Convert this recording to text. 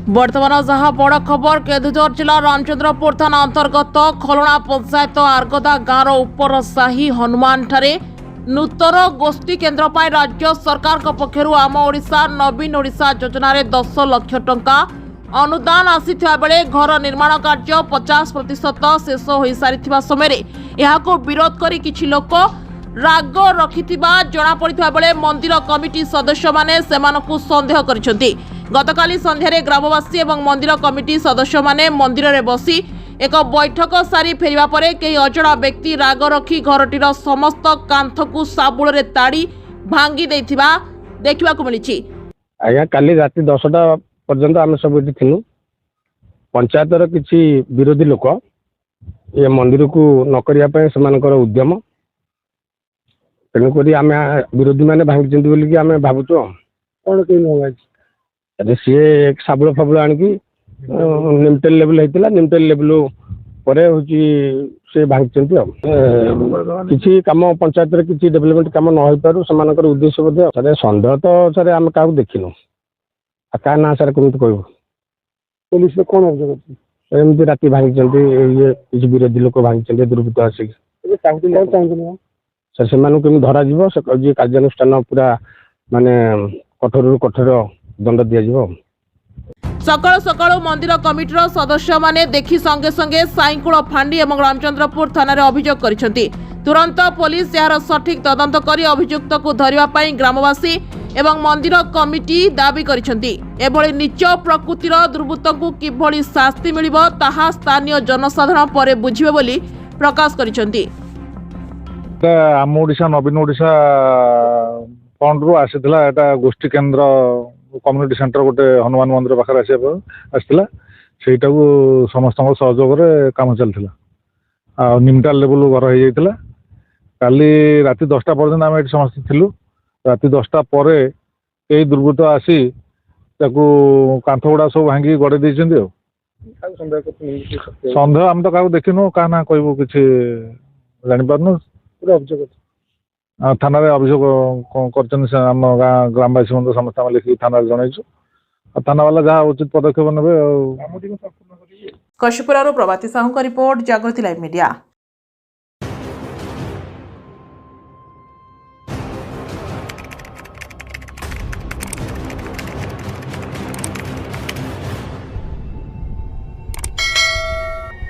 बर्तमान जहाँ बड़ खबर केन्दुझर जिला रामचंद्रपुर थाना अंतर्गत खलुणा पंचायत आर्गदा गाँव उपर साही हनुमान ठारे नूतन गोष्ठी केन्द्र पर राज्य सरकार पक्षर आम ओडिशा नवीन ओडिशा योजन 10 लाख टंका अनुदान आसीथिबा बेले घर निर्माण कार्य 50% शेष हो सारी समय यहां विरोध करी किछि लोक राग रखिथिबा जणा पड़िथिबा बेले मंदिर कमिटी सदस्य माने सेमानकु संदेह करिसेंती। गतकाली संध्यारे ग्रामवासी एवं मंदिर कमिटी सदस्य माने मंदिर रे बसी एक बैठक सारी फेरिबा परे केही अजणा व्यक्ति राग रखी घरटीर समस्त कांथकु साबुल रे ताड़ी भांगी देथिबा देखिबाकु मिलिछि। आज्ञा काली राति 10टा पर्यंत आम सब ये थिलु पंचायतर किसी विरोधी लोक ये मंदिर को न करने उद्यम तेणुक आम विरोधी मैंने भांगी बोलिकी आम भावुचु कौन कहीं सी साबुल फाबुल आणिकी निमटेल लेवल होता निमटेल लेवल पर से भांगी किसी कम पंचायत किसी डेवलपमेंट कम न हो पार से उद्देश्य बोधे सर सन्देह तो सर आम क्या देखिनु क्या ना सर कमी कह पुलिस कौन अभियोग एमती राति भांगी ये किसी विरोधी लोक भांगी दुर्बृत्त आसिक सर से धरा जी कार्यानुष्ठान पूरा माने कठोर कठोर दंड दिया। सकाल सकाल मंदिर कमिटीर सदस्य माने देखि संगे संगे साईकुल फांडी और रामचंद्रपुर थाना अभियोग करिसेंती। तुरंत पुलिस यार सठिक तदंत करी अभियुक्त को धरिबा पई ग्रामवासी एवं मंदिर कमिटी दाबी करिसेंती। एभली नीच प्रकृतिर दुर्बृत्त को किभली शास्ति मिलिबो ताहा स्थानीय जनसाधारण परे बुझिबे बोली प्रकाश करिसेंती। आम ओडिशा नवीन ओडिशा फंड रु आसीथिला एटा गोष्ठी केन्द्र कम्युनिटी सेंटर गोटे हनुमान मंदिर पाखे आसला सेटा को समस्त सहयोग काम चलता निमटाल लेवल घर हो जाता काली राति 10टा पर्यंत आम ये समस्त थिलु राति 10टा पर कई दुर्बृत्त आसी कांथ गुड़ा सब भांगी गड़े देते सन्देह आम तो क्या देखिनु क्या ना कहूँ कि जापारनु थाना अभियोग करम गाँ ग्रामवासी समस्त लिखिक थाना जनईचु थाना वाला जहाँ उचित पदक्षेप ने। कशपुर प्रभाती साहू का रिपोर्ट जागृति लाइव मीडिया।